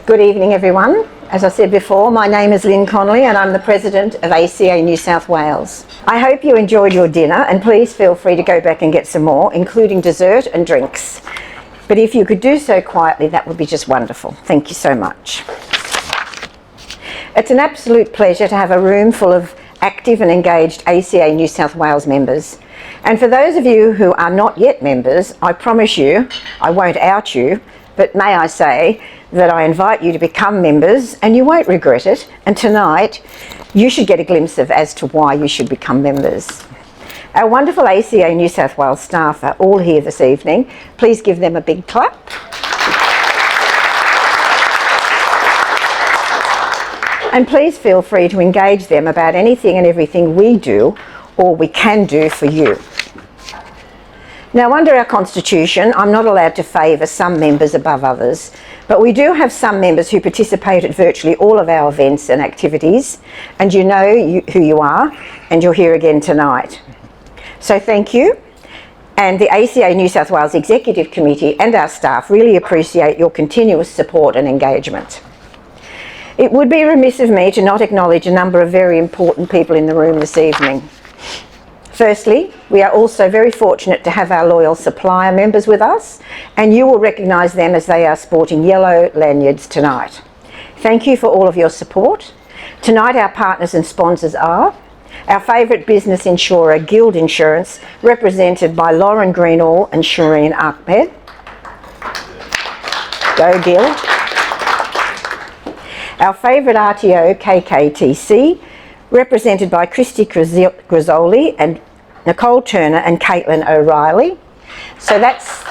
Good evening, everyone. As I said before, my name is Lynn Connolly and I'm the President of ACA New South Wales. I hope you enjoyed your dinner and please feel free to go back and get some more, including dessert and drinks. But if you could do so quietly, that would be just wonderful. Thank you so much. It's an absolute pleasure to have a room full of active and engaged ACA New South Wales members. And for those of you who are not yet members, I promise you, I won't out you, but may I say that I invite you to become members and you won't regret it. And tonight, you should get a glimpse of as to why you should become members. Our wonderful ACA New South Wales staff are all here this evening. Please give them a big clap. And please feel free to engage them about anything and everything we do or we can do for you. Now, under our Constitution, I'm not allowed to favour some members above others, but we do have some members who participate at virtually all of our events and activities, and you know who you are, and you're here again tonight. So thank you. And the ACA New South Wales Executive Committee and our staff really appreciate your continuous support and engagement. It would be remiss of me to not acknowledge a number of very important people in the room this evening. Firstly, we are also very fortunate to have our loyal supplier members with us, and you will recognise them as they are sporting yellow lanyards tonight. Thank you for all of your support. Tonight our partners and sponsors are our favourite business insurer, Guild Insurance, represented by Lauren Greenall and Shireen Ahmed. Go Guild. Our favourite RTO, KKTC, represented by Christy Grizzoli and Nicole Turner and Caitlin O'Reilly. So that's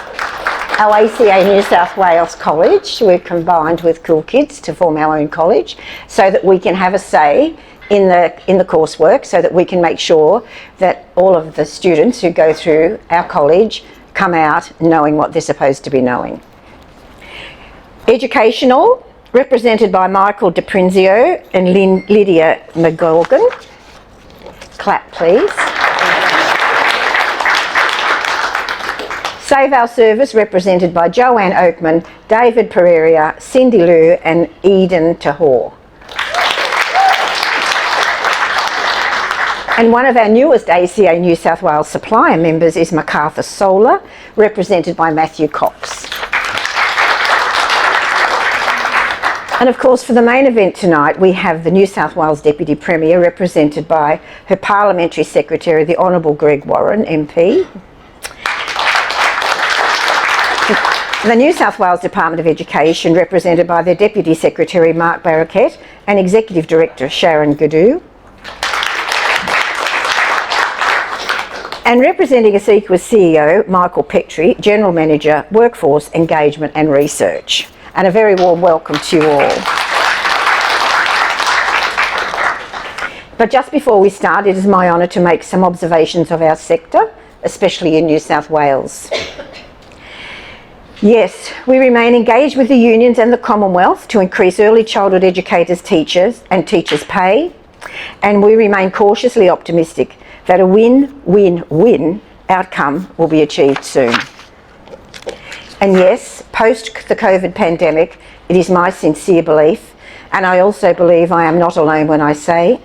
our ACA New South Wales College. We've combined with Cool Kids to form our own college so that we can have a say in the coursework, so that we can make sure that all of the students who go through our college come out knowing what they're supposed to be knowing. Educational, represented by Michael DePrinzio and Lydia McGorgan. Clap, please. Save Our Service, represented by Joanne Oakman, David Pereira, Cindy Liu and Eden Tahor. And one of our newest ACA New South Wales supplier members is MacArthur Solar, represented by Matthew Cox. And of course, for the main event tonight, we have the New South Wales Deputy Premier, represented by her Parliamentary Secretary, the Honourable Greg Warren, MP. The New South Wales Department of Education, represented by their Deputy Secretary, Mark Barrakat, and Executive Director, Sharon Gudu. And representing ACECQA's CEO, Michael Petrie, General Manager, Workforce, Engagement and Research. And a very warm welcome to you all. But just before we start, it is my honour to make some observations of our sector, especially in New South Wales. Yes, we remain engaged with the unions and the Commonwealth to increase early childhood educators, teachers and teachers' pay, and we remain cautiously optimistic that a win-win-win outcome will be achieved soon. And yes, post the COVID pandemic, it is my sincere belief, and I also believe I am not alone when I say,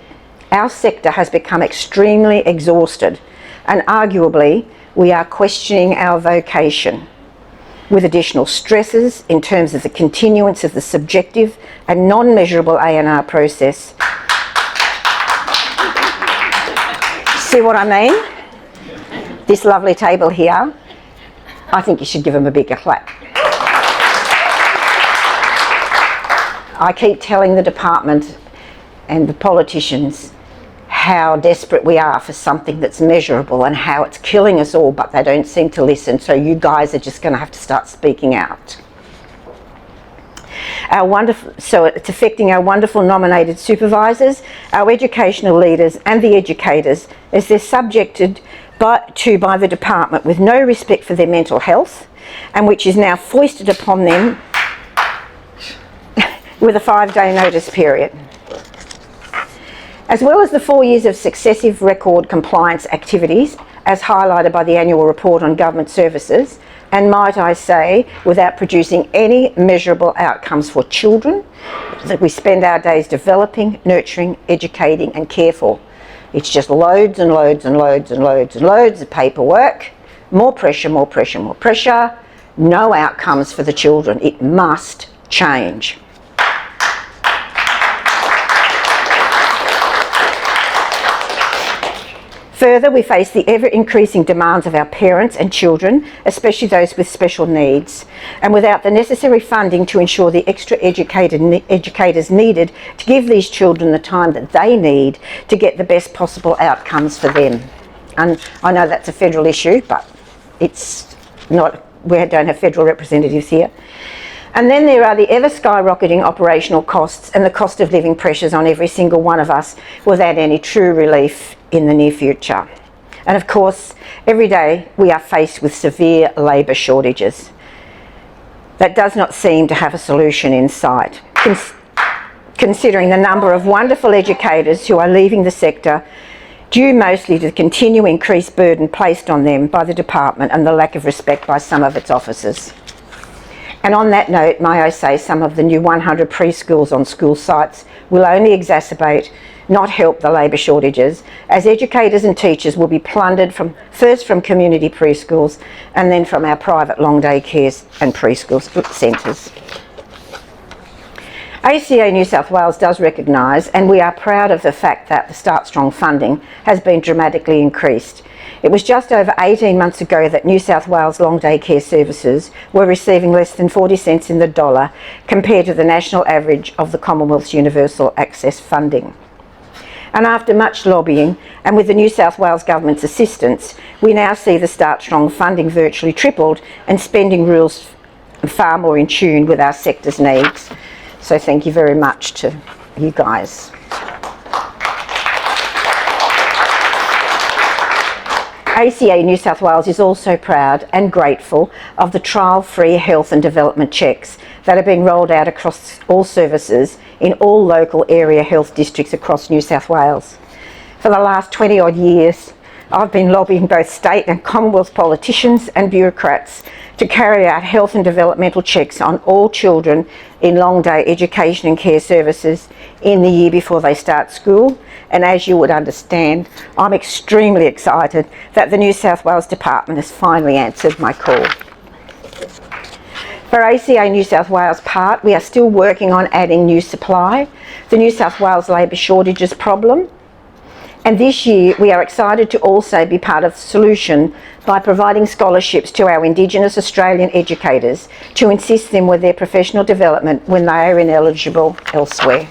our sector has become extremely exhausted, and arguably we are questioning our vocation, with additional stresses in terms of the continuance of the subjective and non-measurable A&R process. See what I mean? This lovely table here, I think you should give them a bigger clap. I keep telling the department and the politicians how desperate we are for something that's measurable and how it's killing us all, but they don't seem to listen, so you guys are just going to have to start speaking out. So it's affecting our wonderful nominated supervisors, our educational leaders and the educators, as they're subjected by the department with no respect for their mental health, and which is now foisted upon them with a 5-day notice period. As well as the 4 years of successive record compliance activities, as highlighted by the annual report on government services, and might I say, without producing any measurable outcomes for children that we spend our days developing, nurturing, educating and care for. It's just loads and loads and loads and loads and loads of paperwork, more pressure, more pressure, more pressure, no outcomes for the children. It must change. Further, we face the ever-increasing demands of our parents and children, especially those with special needs, and without the necessary funding to ensure the extra educators needed to give these children the time that they need to get the best possible outcomes for them. And I know that's a federal issue, but it's not, we don't have federal representatives here. And then there are the ever skyrocketing operational costs and the cost of living pressures on every single one of us without any true relief in the near future. And of course, every day we are faced with severe labour shortages. That does not seem to have a solution in sight, considering the number of wonderful educators who are leaving the sector due mostly to the continuing increased burden placed on them by the department and the lack of respect by some of its officers. And on that note, may I say, some of the new 100 preschools on school sites will only exacerbate, not help the labour shortages, as educators and teachers will be plundered first from community preschools and then from our private long day cares and preschool centres. ACA New South Wales does recognise, and we are proud of the fact that the Start Strong funding has been dramatically increased. It was just over 18 months ago that New South Wales long day care services were receiving less than 40 cents in the dollar compared to the national average of the Commonwealth's universal access funding. And after much lobbying, and with the New South Wales Government's assistance, we now see the Start Strong funding virtually tripled and spending rules far more in tune with our sector's needs. So thank you very much to you guys. ACA New South Wales is also proud and grateful of the trial-free health and development checks that are being rolled out across all services in all local area health districts across New South Wales. For the last 20 odd years, I've been lobbying both state and Commonwealth politicians and bureaucrats to carry out health and developmental checks on all children in long day education and care services in the year before they start school. And as you would understand, I'm extremely excited that the New South Wales Department has finally answered my call. For ACA New South Wales part, we are still working on adding new supply, the New South Wales labour shortages problem, and this year we are excited to also be part of the solution by providing scholarships to our Indigenous Australian educators to assist them with their professional development when they are ineligible elsewhere.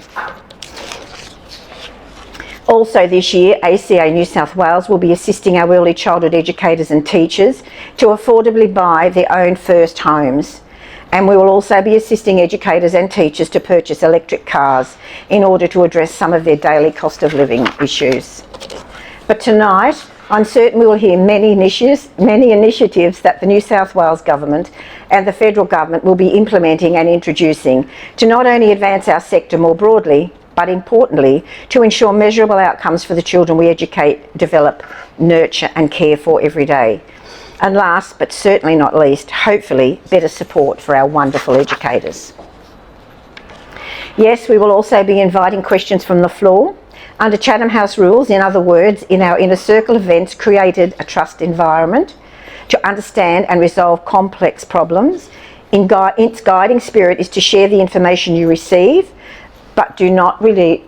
Also this year, ACA New South Wales will be assisting our early childhood educators and teachers to affordably buy their own first homes. And we will also be assisting educators and teachers to purchase electric cars in order to address some of their daily cost of living issues. But tonight, I'm certain we will hear many initiatives that the New South Wales Government and the Federal Government will be implementing and introducing to not only advance our sector more broadly, but importantly, to ensure measurable outcomes for the children we educate, develop, nurture and care for every day. And last, but certainly not least, hopefully better support for our wonderful educators. Yes, we will also be inviting questions from the floor. Under Chatham House rules, in other words, in our inner circle events, created a trust environment to understand and resolve complex problems. Its guiding spirit is to share the information you receive, but do not reveal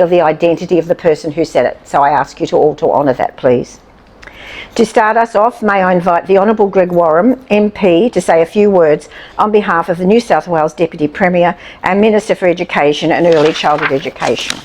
the identity of the person who said it. So I ask you to all to honour that, please. To start us off, may I invite the Honourable Greg Warham, MP, to say a few words on behalf of the New South Wales Deputy Premier and Minister for Education and Early Childhood Education.